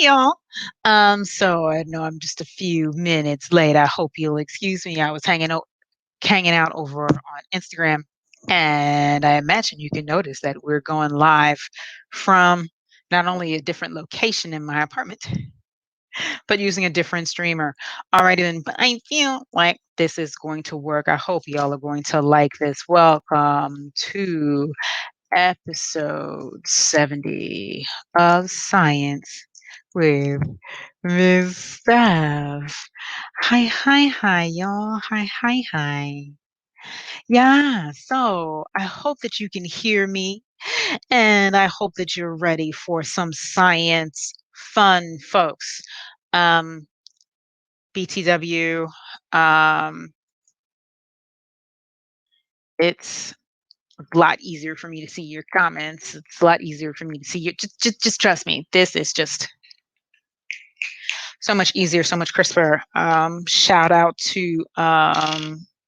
y'all. So I know I'm just a few minutes late. I hope you'll excuse me. I was hanging out over on Instagram, and I imagine you can notice that we're going live from not only a different location in my apartment, but using a different streamer. Alrighty then, but I feel like this is going to work. I hope y'all are going to like this. Welcome to episode 70 of Science with Miss Steph. Hi, y'all. Hi. Yeah, so I hope that you can hear me, and I hope that you're ready for some science fun, folks. Um, BTW, um, it's a lot easier for me to see your comments. It's a lot easier for me to see you. Just trust me. This is just so much easier, so much crisper. Shout out to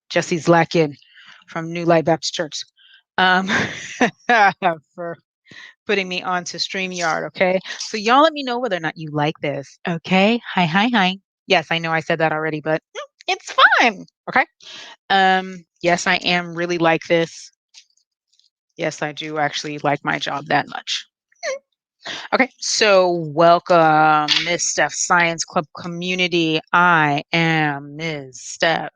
Jesse Zlakin from New Light Baptist Church um, for putting me onto StreamYard. Okay, so y'all let me know whether or not you like this. Okay, hi. Yes, I know I said that already, but it's fine. Okay. Yes, I am really like this. Yes, I do actually like my job that much. Okay, so welcome, Miss Steph Science Club community. I am Ms. Steph.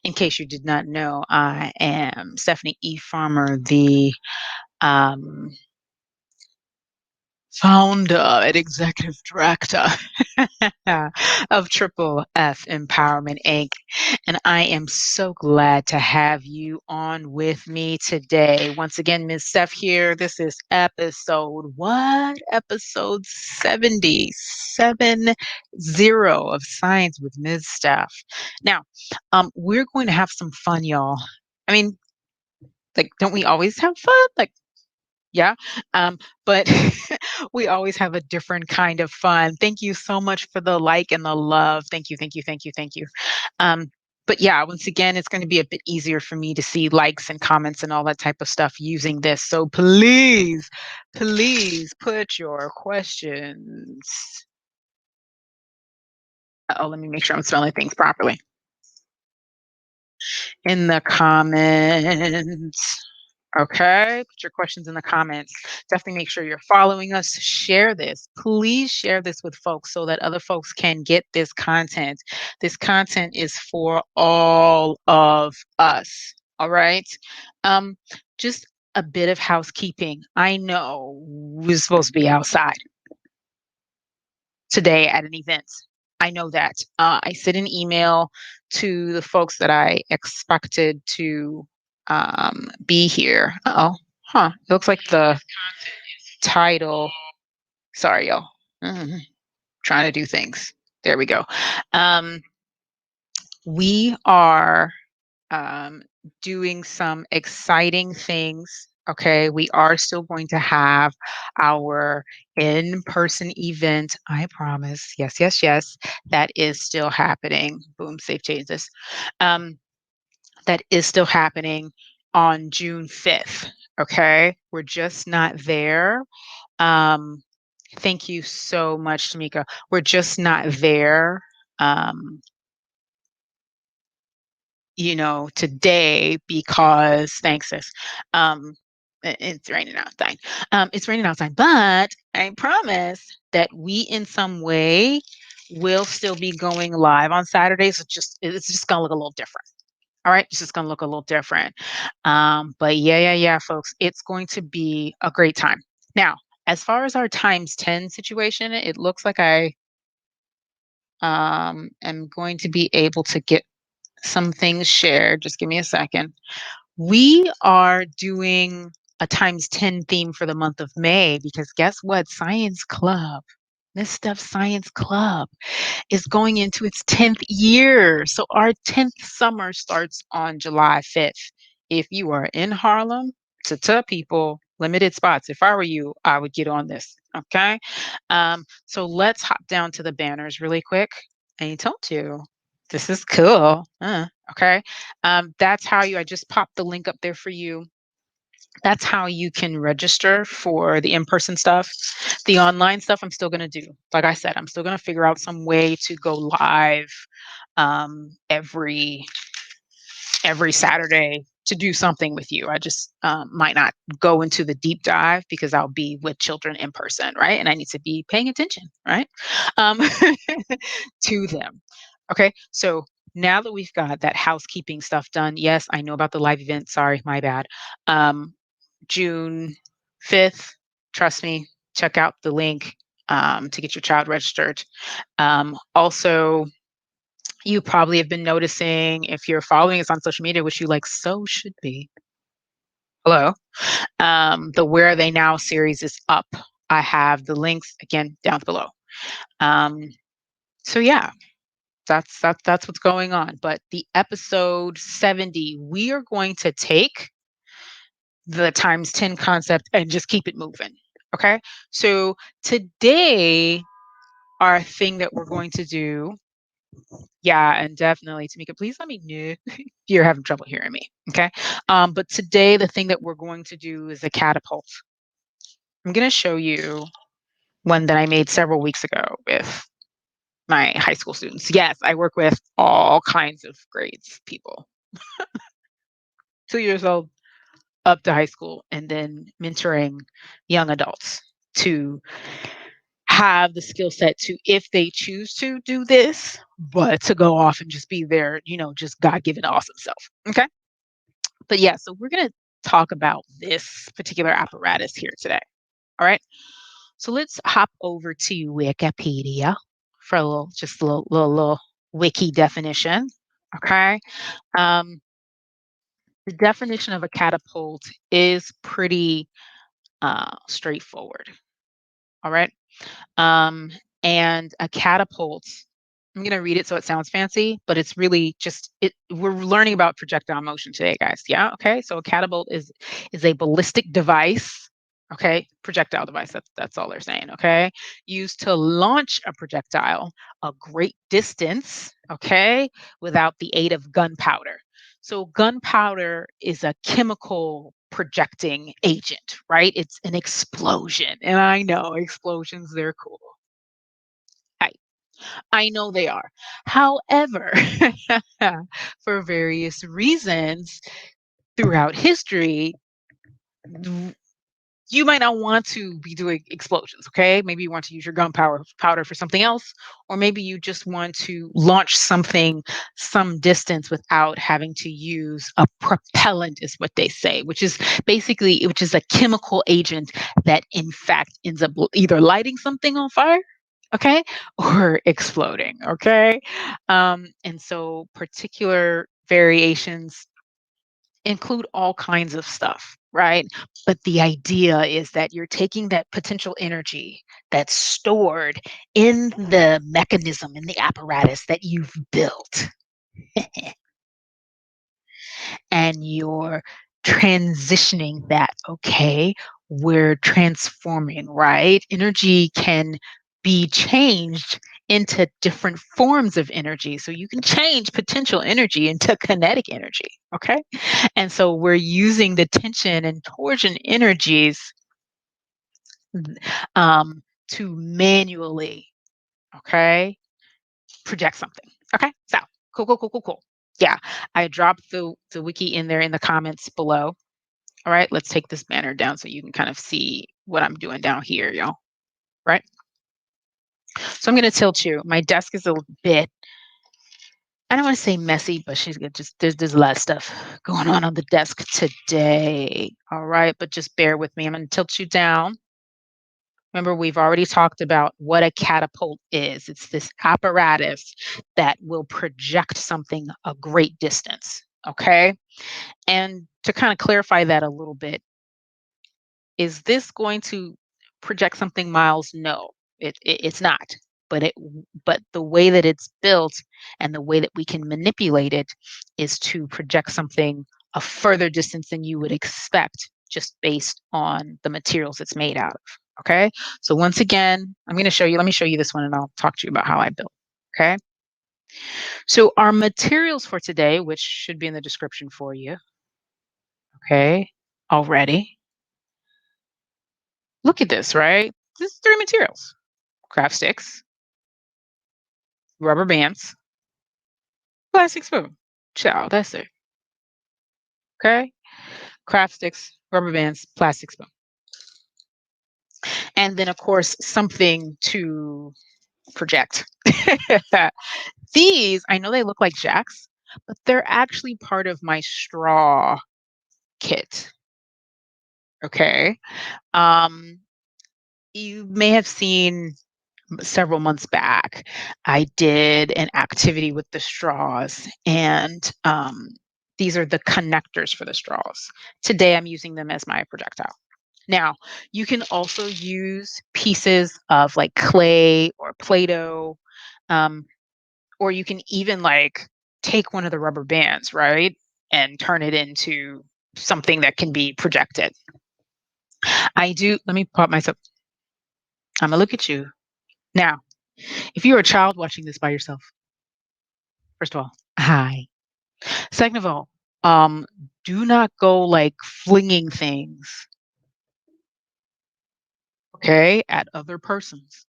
In case you did not know, I am Stephanie E. Farmer, the um, founder and executive director of Triple F Empowerment Inc. And I am so glad to have you on with me today. Once again, Ms. Steph here. This is episode what? Episode 77 of Science with Ms. Steph. Now, we're going to have some fun, y'all. I mean, like, don't we always have fun? Like, yeah. But we always have a different kind of fun. Thank you so much for the like and the love. Thank you. Um, but yeah, once again, it's going to be a bit easier for me to see likes and comments and all that type of stuff using this. So please put your questions. Oh, let me make sure I'm spelling things properly. In the comments. Okay, put your questions in the comments. Definitely make sure you're following us. Share this. Please share this with folks so that other folks can get this content. This content is for all of us. All right. Um, just a bit of housekeeping. I know we're supposed to be outside today at an event. I know that. I sent an email to the folks that I expected to be here. Oh, huh. It looks like the title. Sorry, y'all. Trying to do things. There we go. Um, we are um, doing some exciting things. Okay, we are still going to have our in-person event. I promise. Yes. That is still happening. Boom, safe changes. That is still happening on June 5th. Okay, we're just not there. Um, thank you so much, Tamika. We're just not there. Um, today because thanks, sis. It's raining outside. It's raining outside, but I promise that we in some way will still be going live on Saturdays. It's just gonna look a little different. All right, it's just gonna look a little different. But yeah, folks, it's going to be a great time. Now, as far as our times 10 situation, it looks like I am going to be able to get some things shared. Just give me a second. We are doing a times 10 theme for the month of May because guess what? Science Club, Miss Steph Science Club is going into its 10th year. So our 10th summer starts on July 5th. If you are in Harlem, to tell people, limited spots. If I were you, I would get on this. Okay. So let's hop down to the banners really quick. I told you. This is cool. Okay. That's how I just popped the link up there for you. That's how you can register for the in-person stuff. The online stuff I'm still gonna do. Like I said, I'm still gonna figure out some way to go live every Saturday to do something with you. I just might not go into the deep dive because I'll be with children in person, right? And I need to be paying attention, right? Um, to them. Okay. So now that we've got that housekeeping stuff done, yes, I know about the live event. Sorry, my bad. Um, June 5th, trust me, check out the link to get your child registered. Also, you probably have been noticing if you're following us on social media, which you like so should be. Hello. The Where Are They Now series is up. I have the links again down below. Um, so yeah, that's what's going on. But the episode 70, we are going to take the times 10 concept and just keep it moving. Okay. So today, our thing that we're going to do, yeah, and definitely, Tamika, please let me know if you're having trouble hearing me. Okay. But today, the thing that we're going to do is a catapult. I'm going to show you one that I made several weeks ago with my high school students. Yes, I work with all kinds of grades, people, 2 years old up to high school, and then mentoring young adults to have the skill set to, if they choose to do this, but to go off and just be their, just God given awesome self. Okay. But yeah, so we're going to talk about this particular apparatus here today. All right. So let's hop over to Wikipedia for just a little wiki definition. Okay. Um, the definition of a catapult is pretty straightforward. All right. Um, and a catapult, I'm going to read it so it sounds fancy, but it's really just it. We're learning about projectile motion today, guys. Yeah. Okay. So a catapult is a ballistic device. Okay, projectile device. That's all they're saying. Okay, used to launch a projectile a great distance. Okay, without the aid of gunpowder. So gunpowder is a chemical projecting agent, right? It's an explosion, and I know explosions. They're cool. I I know they are. However, for various reasons throughout history, you might not want to be doing explosions, okay? Maybe you want to use your gunpowder powder for something else, or maybe you just want to launch something some distance without having to use a propellant, is what they say, which is a chemical agent that in fact ends up either lighting something on fire, okay, or exploding, okay? And so particular variations include all kinds of stuff, right? But the idea is that you're taking that potential energy that's stored in the mechanism, in the apparatus that you've built, and you're transitioning that, okay? We're transforming, right? Energy can be changed into different forms of energy. So you can change potential energy into kinetic energy, okay? And so we're using the tension and torsion energies to manually, okay, project something. Okay, so cool, cool, cool, cool, cool. Yeah, I dropped the wiki in there in the comments below. All right, let's take this banner down so you can kind of see what I'm doing down here, y'all. Right. So I'm going to tilt you. My desk is a bit, I don't want to say messy, but she's good. Just there's a lot of stuff going on the desk today. All right, but just bear with me. I'm going to tilt you down. Remember, we've already talked about what a catapult is. It's this apparatus that will project something a great distance. Okay. And to kind of clarify that a little bit, is this going to project something miles? No, it's not. But the way that it's built and the way that we can manipulate it is to project something a further distance than you would expect just based on the materials it's made out of. Okay. So once again, I'm going to show you, let me show you this one and I'll talk to you about how I built. Okay. So our materials for today, which should be in the description for you. Okay. already. Look at this, right? This is 3 materials: craft sticks, rubber bands, plastic spoon. Ciao, that's it. Okay? Craft sticks, rubber bands, plastic spoon. And then, of course, something to project. These, I know they look like jacks, but they're actually part of my straw kit. Okay. Um, you may have seen several months back, I did an activity with the straws, and these are the connectors for the straws. Today, I'm using them as my projectile. Now, you can also use pieces of like clay or Play-Doh, um, or you can even like take one of the rubber bands, right, and turn it into something that can be projected. I do. Let me pop myself. I'm gonna look at you now. If you're a child watching this by yourself, first of all, hi. Second of all, um, do not go like flinging things, okay, at other persons,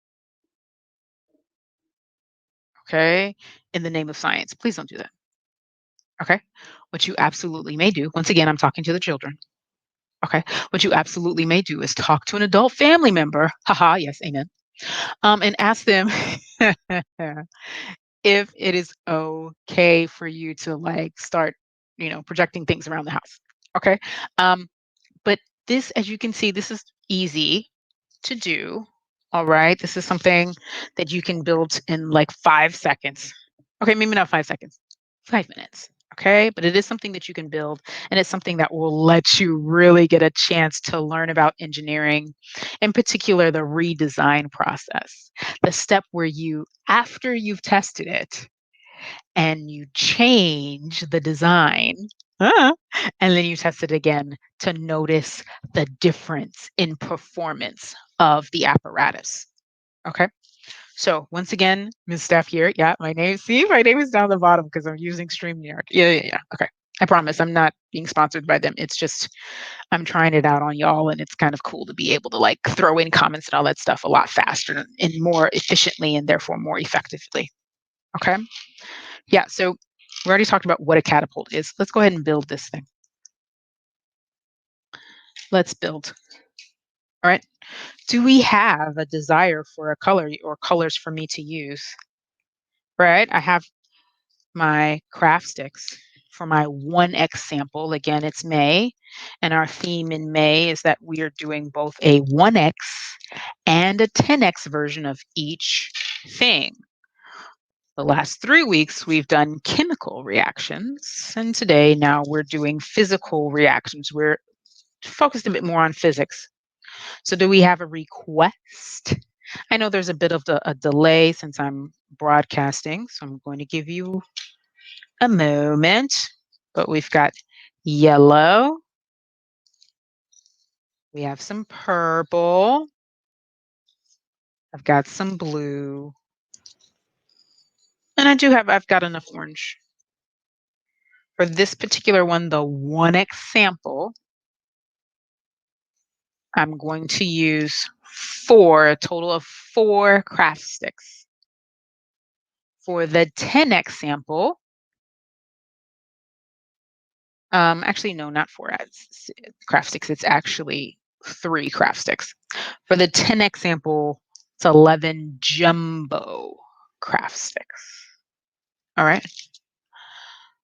okay, in the name of science. Please don't do that, okay? What you absolutely may do, once again, I'm talking to the children, okay? What you absolutely may do is talk to an adult family member, haha, yes, amen, and ask them if it is okay for you to like start, projecting things around the house, okay? Um, But this, as you can see, this is easy to do. All right. This is something that you can build in like 5 seconds. Okay. Maybe not 5 seconds, 5 minutes. Okay. But it is something that you can build, and it's something that will let you really get a chance to learn about engineering, in particular, the redesign process, the step where you, after you've tested it, and you change the design, uh, and then you test it again to notice the difference in performance of the apparatus. Okay. So once again, Ms. Steph here. Yeah, my name is down the bottom because I'm using StreamYard. Yeah, yeah, yeah. Okay. I promise I'm not being sponsored by them. It's just I'm trying it out on y'all, and it's kind of cool to be able to like throw in comments and all that stuff a lot faster and more efficiently and therefore more effectively. Okay. Yeah, so we already talked about what a catapult is. Let's go ahead and build this thing. Let's build. All right. Do we have a desire for a color or colors for me to use? Right. I have my craft sticks for my 1x sample. Again, it's May, and our theme in May is that we are doing both a 1x and a 10x version of each thing. The last 3 weeks, we've done chemical reactions, and today now we're doing physical reactions. We're focused a bit more on physics. So, do we have a request? I know there's a bit of a delay since I'm broadcasting, so I'm going to give you a moment. But we've got yellow, we have some purple, I've got some blue, and I've got enough orange. For this particular one, the 1x sample, I'm going to use a total of 4 craft sticks. For the 10x sample, actually, no, not 4 craft sticks. It's actually 3 craft sticks. For the 10x sample, it's 11 jumbo craft sticks. All right.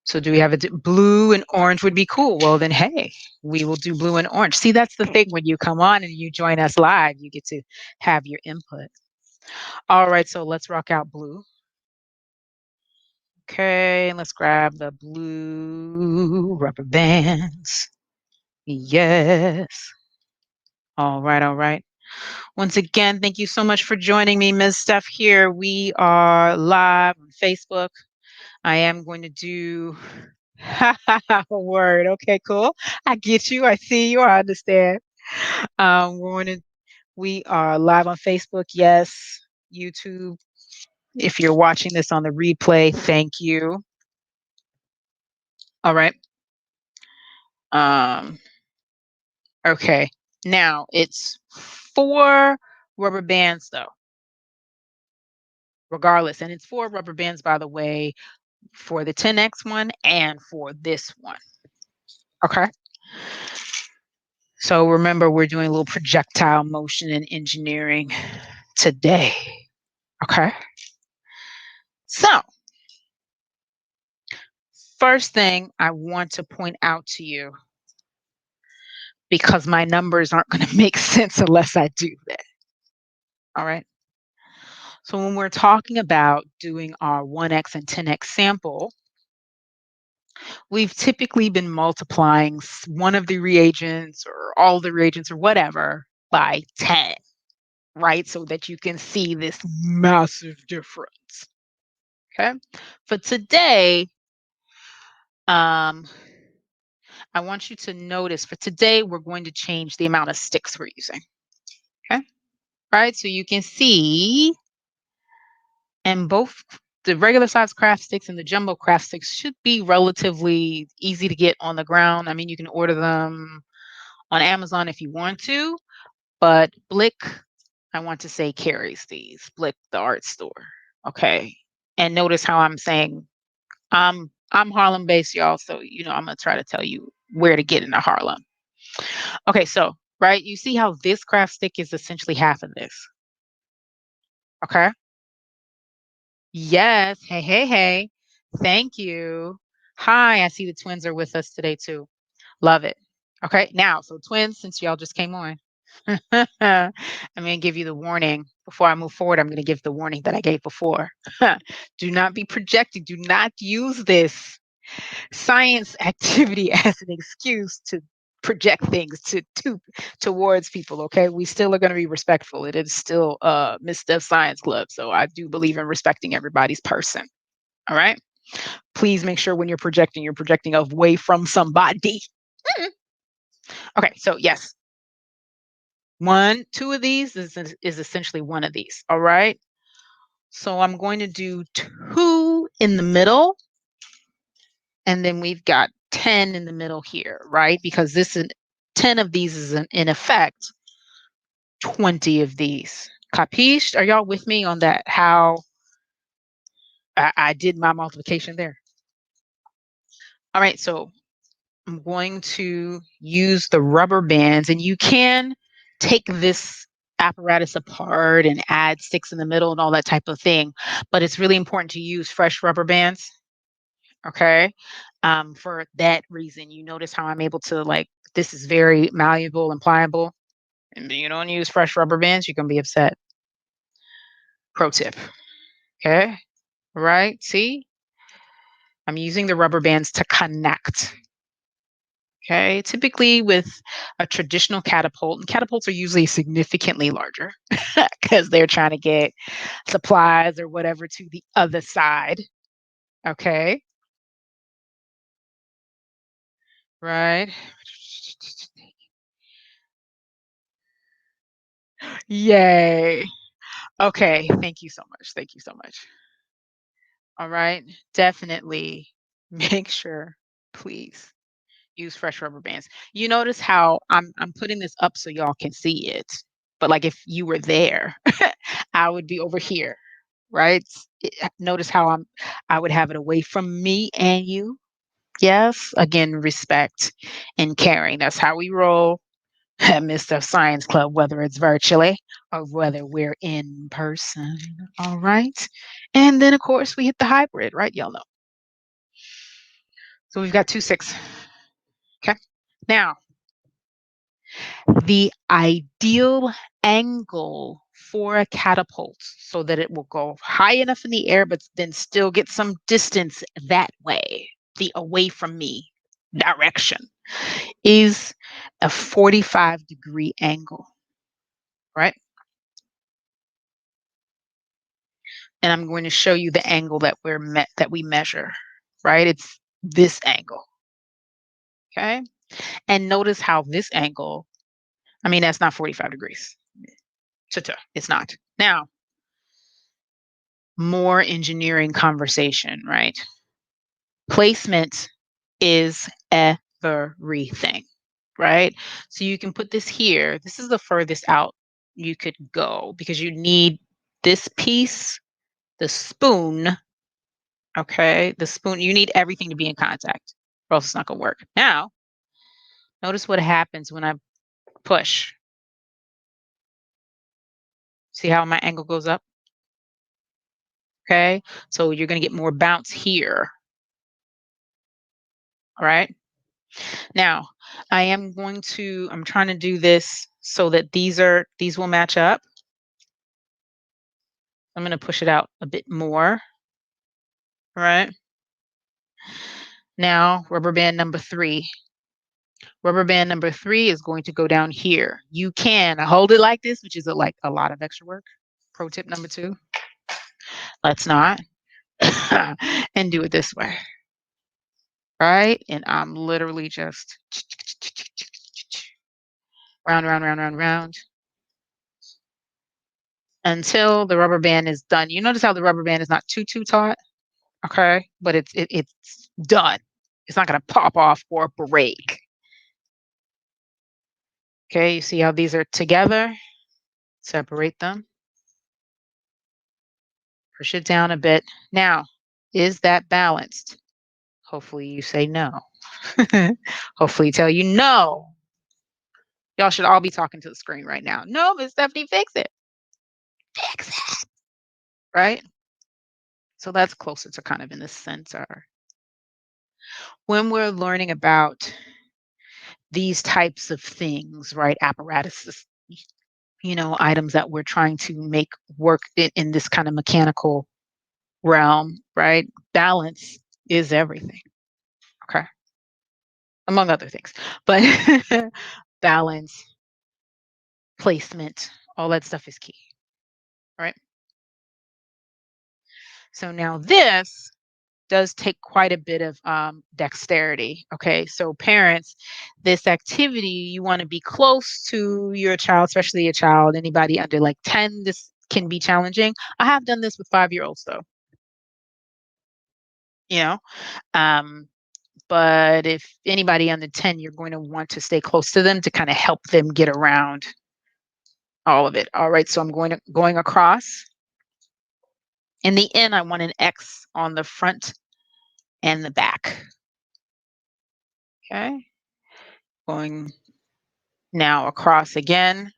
So do we have blue and orange would be cool. Well, then, hey, we will do blue and orange. See, that's the thing. When you come on and you join us live, you get to have your input. All right. So let's rock out blue. Okay. Let's grab the blue rubber bands. Yes. All right. All right. Once again, thank you so much for joining me, Ms. Steph here. We are live on Facebook. I am going to do word. Okay, cool. I get you. I see you. I understand. We are live on Facebook. Yes, YouTube. If you're watching this on the replay, thank you. All right. Um, Okay. Now it's 4 rubber bands though, regardless. And it's 4 rubber bands, by the way, for the 10x one and for this one. Okay. So remember, we're doing a little projectile motion and engineering today. Okay. So, first thing I want to point out to you, because my numbers aren't going to make sense unless I do that. All right. So, when we're talking about doing our 1x and 10x sample, we've typically been multiplying one of the reagents or all the reagents or whatever by 10, right? So that you can see this massive difference. Okay. For today, um, I want you to notice for today, we're going to change the amount of sticks we're using. Okay. Right. So you can see, and both the regular size craft sticks and the jumbo craft sticks should be relatively easy to get on the ground. I mean, you can order them on Amazon if you want to, but Blick, I want to say, carries these. Blick, the art store. Okay. And notice how I'm saying I'm Harlem based, y'all. So I'm gonna try to tell you where to get into Harlem. Okay, so right, you see how this craft stick is essentially half of this. Okay. Yes. Hey, hey, hey. Thank you. Hi, I see the twins are with us today too. Love it. Okay, now, so twins, since y'all just came on, I'm going to give you the warning. Before I move forward, I'm going to give the warning that I gave before. Do not be projecting. Do not use this science activity as an excuse to project things towards people. Okay, we still are going to be respectful. It is still Miss Steph Science Club, so I do believe in respecting everybody's person. All right, please make sure when you're projecting away from somebody. Okay, so yes, two of these is essentially one of these. All right, so I'm going to do 2 in the middle, and then we've got 10 in the middle here, right? Because 10 of these is in effect 20 of these. Capisce? Are y'all with me on that? How I did my multiplication there. All right, so I'm going to use the rubber bands, and you can take this apparatus apart and add sticks in the middle and all that type of thing, but it's really important to use fresh rubber bands. Okay. For that reason, you notice how I'm able to, like, this is very malleable and pliable. And you don't use fresh rubber bands, you're gonna be upset. Pro tip. Okay. Right. See, I'm using the rubber bands to connect. Okay. Typically with a traditional catapult, and catapults are usually significantly larger because they're trying to get supplies or whatever to the other side. Okay. Right. Yay. Okay, thank you so much. Thank you so much. All right, definitely make sure, please, use fresh rubber bands. You notice how I'm putting this up so y'all can see it, but like if you were there, I would be over here, right? Notice how I would have it away from me and you. Yes, again, respect and caring. That's how we roll. Mr. Science Club, whether it's virtually or whether we're in person. All right. And then, of course, we hit the hybrid, right? Y'all know. So we've got 2 6. Okay. Now, the ideal angle for a catapult so that it will go high enough in the air, but then still get some distance that way, the away from me direction, is a 45-degree angle, right? And I'm going to show you the angle that we measure, right? It's this angle, okay? And notice how this angle, I mean, that's not 45 degrees. It's not. Now, more engineering conversation, right? Placement is everything. right? So you can put this here. This is the furthest out you could go because you need this piece, the spoon, okay? The spoon, you need everything to be in contact, or else it's not gonna work. Now, notice what happens when I push. See how my angle goes up? Okay, so you're gonna get more bounce here. All right. Now, I'm trying to do this so that these will match up. I'm gonna push it out a bit more. All right. Now, rubber band number 3. Rubber band number 3 is going to go down here. You can hold it like this, which is like a lot of extra work. Pro tip number 2, let's not. And do it this way. Right? And I'm literally just round, round, round, round, round until the rubber band is done. You notice how the rubber band is not too taut, okay? But it's done. It's not gonna pop off or break. Okay, you see how these are together? Separate them. Push it down a bit. Now, is that balanced? Hopefully you say no. Hopefully tell you no. Y'all should all be talking to the screen right now. No, Miss Stephanie, fix it. Fix it. Right? So that's closer to kind of in the center. When we're learning about these types of things, right? Apparatuses, items that we're trying to make work in this kind of mechanical realm, right? Balance is everything. Okay. Among other things. But balance, placement, all that stuff is key. Right. So now this does take quite a bit of dexterity. Okay, so parents, this activity you want to be close to your child, especially a child, anybody under like 10. This can be challenging. I have done this with 5-year-olds though, you know. Um, but if anybody under 10, you're going to want to stay close to them to kind of help them get around all of it. All right, so I'm going across. In the end, I want an X on the front and the back. Okay. Going now across again.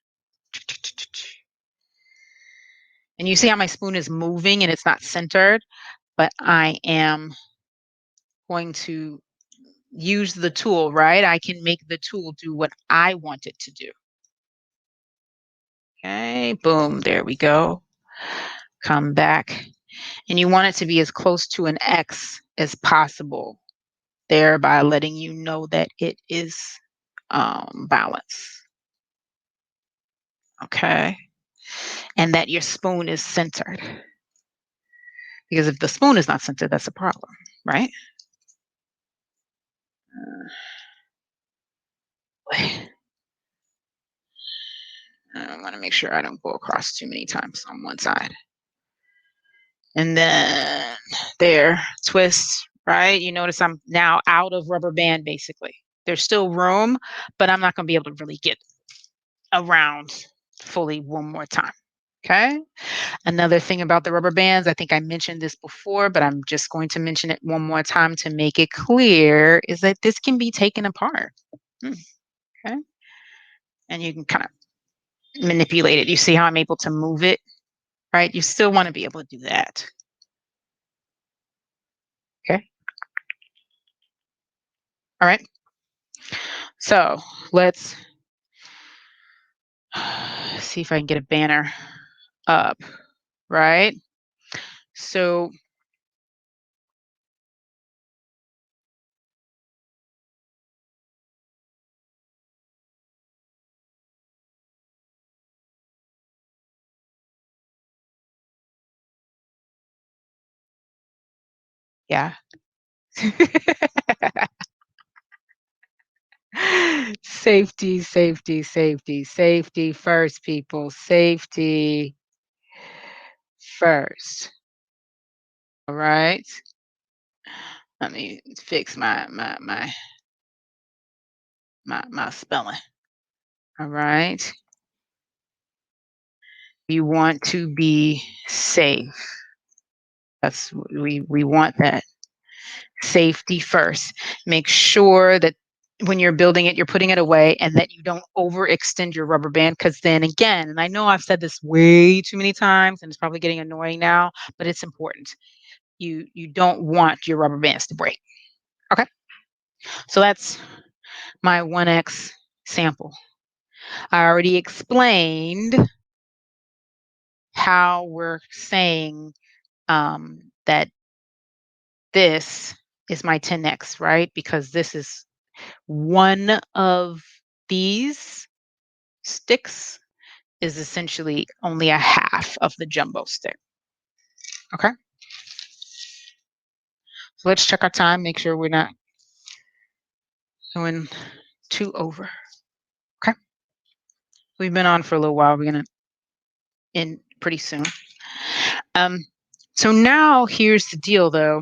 And you see how my spoon is moving and it's not centered, but I am going to use the tool, right? I can make the tool do what I want it to do. Okay, boom, there we go. Come back. And you want it to be as close to an X as possible, thereby letting you know that it is balance. Okay. And that your spoon is centered. Because if the spoon is not centered, that's a problem, right? I want to make sure I don't go across too many times on one side. And then there, twist, right? You notice I'm now out of rubber band, basically. There's still room, but I'm not going to be able to really get around fully one more time. Okay. Another thing about the rubber bands, I think I mentioned this before, but I'm just going to mention it one more time to make it clear, is that this can be taken apart. Okay. And you can kind of manipulate it. You see how I'm able to move it, right? You still want to be able to do that. Okay. All right. So let's see if I can get a banner up, right? So yeah. Safety, safety, safety, safety first, people. Safety first. All right. Let me fix my my spelling. All right. You want to be safe. That's we want that safety first. Make sure that when you're building it, you're putting it away and that you don't overextend your rubber band because then again, and I know I've said this way too many times and it's probably getting annoying now, but it's important. You don't want your rubber bands to break. Okay. So that's my 1x sample. I already explained how we're saying that this is my 10x, right? Because this is one of these sticks is essentially only a half of the jumbo stick. Okay. So let's check our time, make sure we're not going too over. Okay. We've been on for a little while. We're going to end pretty soon. So now here's the deal, though.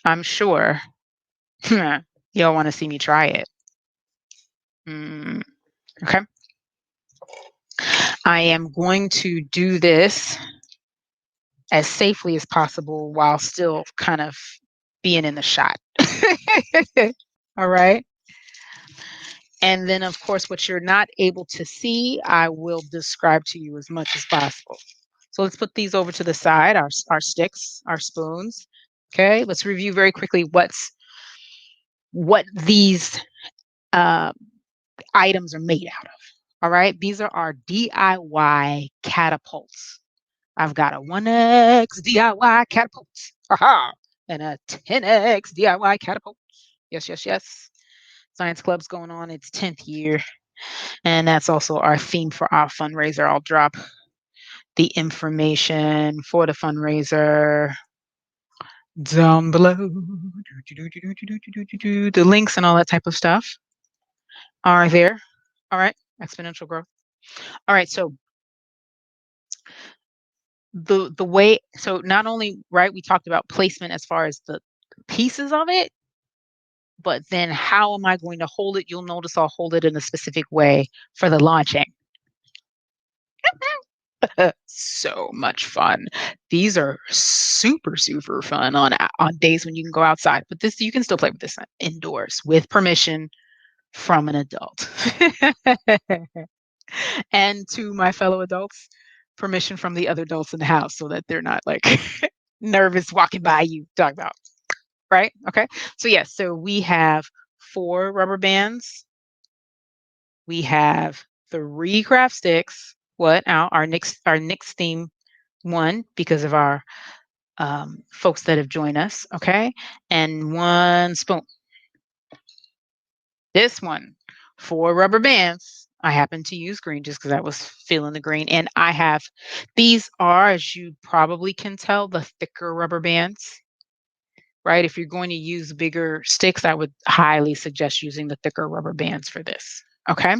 I'm sure y'all want to see me try it. Okay. I am going to do this as safely as possible while still kind of being in the shot. All right. And then, of course, what you're not able to see, I will describe to you as much as possible. So let's put these over to the side, our sticks, our spoons. Okay, let's review very quickly what these items are made out of. All right, these are our DIY catapults. I've got a 1x DIY catapult, aha, and a 10x DIY catapult. Yes, yes, yes. Science Club's going on its 10th year. And that's also our theme for our fundraiser. I'll drop the information for the fundraiser down below. The links and all that type of stuff are there. All right, exponential growth. All right, so the way, so not only, right, we talked about placement as far as the pieces of it, but then how am I going to hold it? You'll notice I'll hold it in a specific way for the launching. So much fun. These are super, super fun on days when you can go outside. But this you can still play with this indoors with permission from an adult. And to my fellow adults, permission from the other adults in the house so that they're not like nervous walking by you talk about. Right? Okay. So yes, so we have 4 rubber bands. We have 3 craft sticks. What now? Our Nick's theme one because of our folks that have joined us, okay? And 1 spoon. This one, 4 rubber bands. I happen to use green just because I was feeling the green. And I have, these are, as you probably can tell, the thicker rubber bands, right? If you're going to use bigger sticks, I would highly suggest using the thicker rubber bands for this, okay?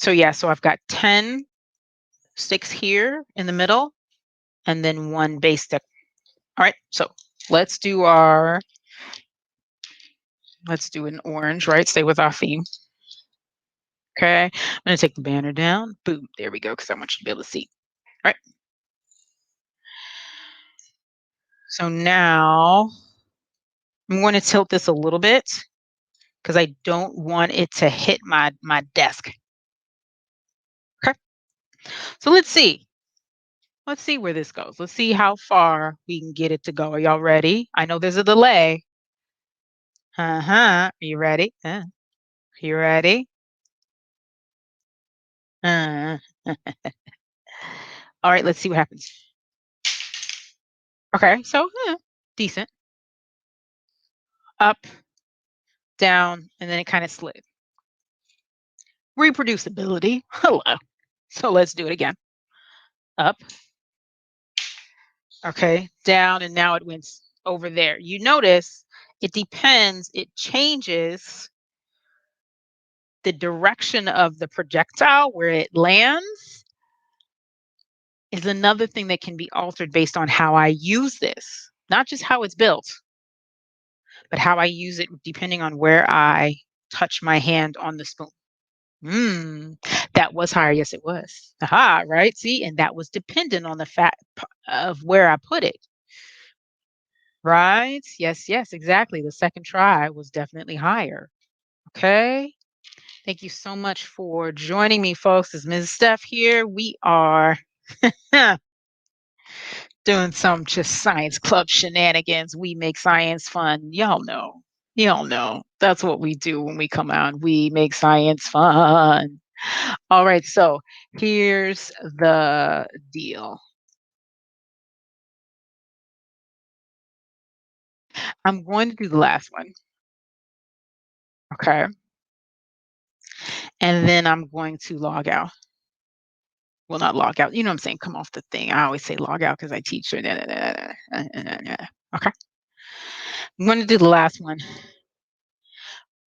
So yeah, so I've got 10 sticks here in the middle and then 1 base stick. All right, so let's do an orange, right? Stay with our theme. Okay, I'm gonna take the banner down. Boom, there we go, because I want you to be able to see. All right. So now I'm going to tilt this a little bit because I don't want it to hit my desk. Okay. So let's see. Let's see where this goes. Let's see how far we can get it to go. Are y'all ready? I know there's a delay. Are you ready? You ready? All right, let's see what happens. Okay, so decent. Up, down, and then it kind of slid. Reproducibility. Hello. So let's do it again. Up. Okay, down, and now it went over there. You notice it depends, it changes the direction of the projectile where it lands is another thing that can be altered based on how I use this, not just how it's built, but how I use it depending on where I touch my hand on the spoon. That was higher. Yes, it was. Aha, right? See, and that was dependent on the fact of where I put it. Right? Yes, yes, exactly. The second try was definitely higher. Okay. Thank you so much for joining me, folks. It's Ms. Steph here. We are doing some just science club shenanigans. We make science fun. Y'all know. Y'all know. That's what we do when we come out. We make science fun. All right, so here's the deal. I'm going to do the last one. Okay. And then I'm going to log out. Well, not log out. You know what I'm saying? Come off the thing. I always say log out because I teach. Okay. I'm going to do the last one.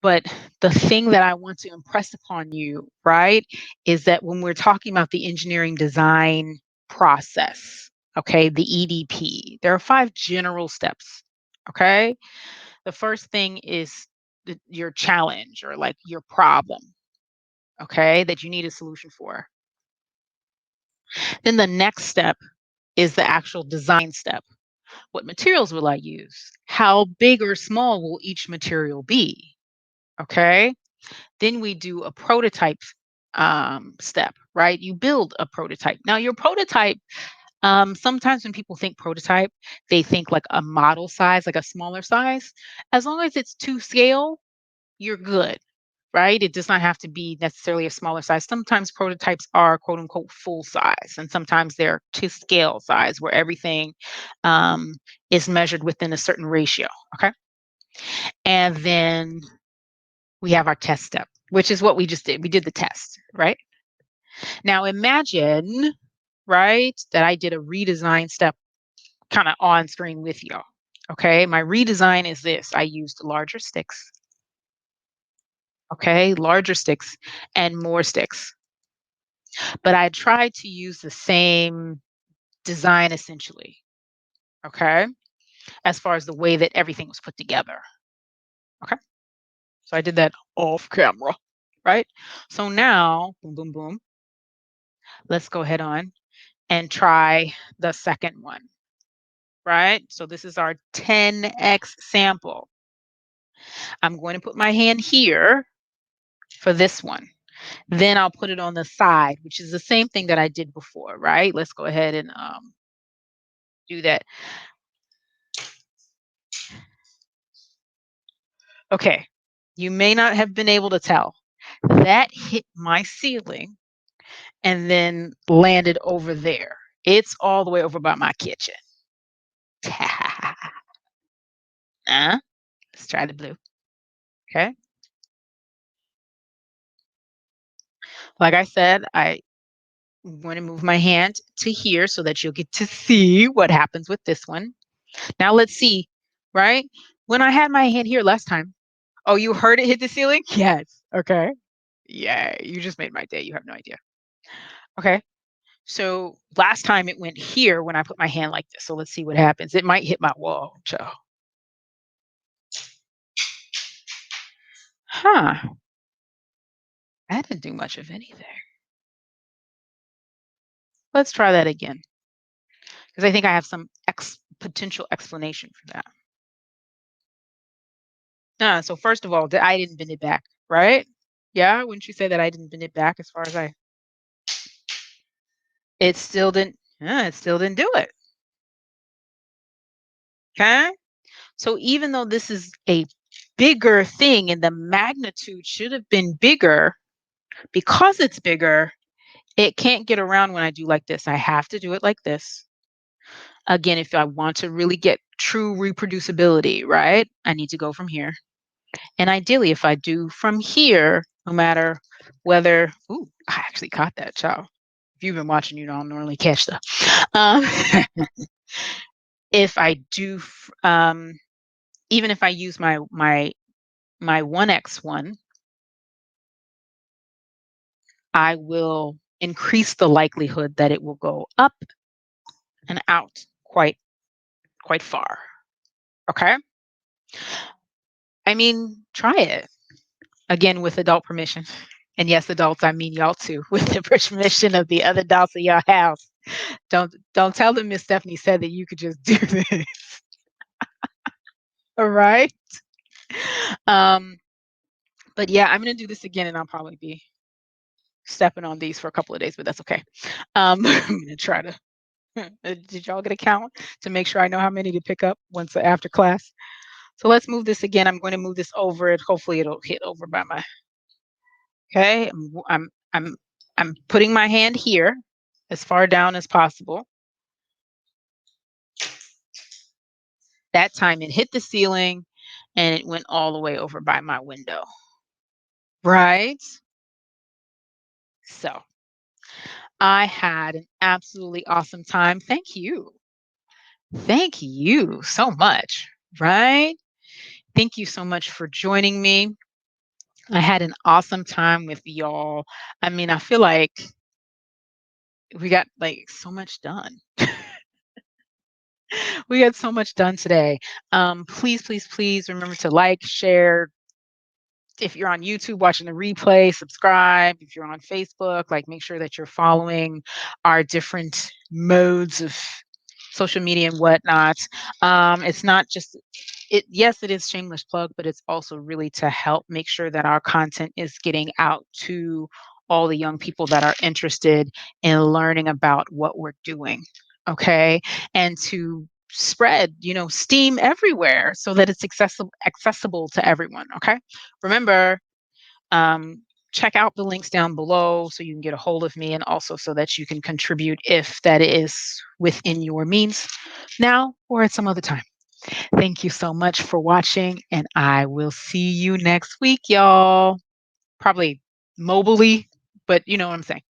But the thing that I want to impress upon you, right, is that when we're talking about the engineering design process, okay, the EDP, there are 5 general steps. Okay. The first thing is your challenge or like your problem, okay, that you need a solution for. Then the next step is the actual design step. What materials will I use? How big or small will each material be? Okay. Then we do a prototype step, right? You build a prototype. Now, your prototype, sometimes when people think prototype, they think like a model size, like a smaller size. As long as it's to scale, you're good, right? It does not have to be necessarily a smaller size. Sometimes prototypes are quote unquote full size, and sometimes they're to scale size where everything um, is measured within a certain ratio. Okay. And then we have our test step, which is what we just did. We did the test, right? Now imagine, right, that I did a redesign step kind of on screen with y'all. Okay. My redesign is this: I used larger sticks, okay, larger sticks and more sticks. But I tried to use the same design essentially, okay, as far as the way that everything was put together. Okay. So I did that off camera, right? So now, boom, boom, boom, let's go ahead on and try the second one, right? So this is our 10x sample. I'm going to put my hand here for this one. Then I'll put it on the side, which is the same thing that I did before, right? Let's go ahead and do that. Okay, you may not have been able to tell. That hit my ceiling and then landed over there. It's all the way over by my kitchen. Let's try the blue. Okay. Like I said, I'm going to move my hand to here so that you'll get to see what happens with this one. Now let's see, right? When I had my hand here last time, oh, you heard it hit the ceiling? Yes. Okay. Yeah, you just made my day. You have no idea. Okay. So last time it went here when I put my hand like this. So let's see what happens. It might hit my wall. So, huh. That didn't do much of anything. Let's try that again because I think I have some potential explanation for that. So first of all, I didn't bend it back, right? Yeah, wouldn't you say that I didn't bend it back as far as I? It still didn't. It still didn't do it. Okay. So even though this is a bigger thing and the magnitude should have been bigger, because it's bigger, it can't get around when I do like this. I have to do it like this. Again, if I want to really get true reproducibility, right? I need to go from here. And ideally, if I do from here, no matter whether, ooh, I actually caught that, child. If you've been watching, you don't normally catch stuff. Um, if I do, even if I use my 1x1, I will increase the likelihood that it will go up and out quite far. Okay. I mean, try it again with adult permission. And yes, adults, I mean y'all too, with the permission of the other adults in your house. Don't tell them Miss Stephanie said that you could just do this. All right. Um, but yeah, I'm gonna do this again, and I'll probably be stepping on these for a couple of days, but that's okay. I'm gonna try to. Did y'all get a count to make sure I know how many to pick up once after class? So let's move this again. I'm going to move this over it. Hopefully it'll hit over by my. Okay. I'm putting my hand here as far down as possible. That time it hit the ceiling and it went all the way over by my window. Right? So I had an absolutely awesome time. Thank you. Thank you so much. Right? Thank you so much for joining me. I had an awesome time with y'all. I mean, I feel like we got like so much done. We got so much done today. Please, please, please remember to like, share. If you're on YouTube watching the replay, subscribe. If you're on Facebook, like make sure that you're following our different modes of social media and whatnot. It's not just it. Yes, it is shameless plug, but it's also really to help make sure that our content is getting out to all the young people that are interested in learning about what we're doing. Okay, and to spread, steam everywhere so that it's accessible to everyone. Okay, remember, um, check out the links down below so you can get a hold of me and also so that you can contribute if that is within your means now or at some other time. Thank you so much for watching, and I will see you next week, y'all. Probably mobily, but you know what I'm saying.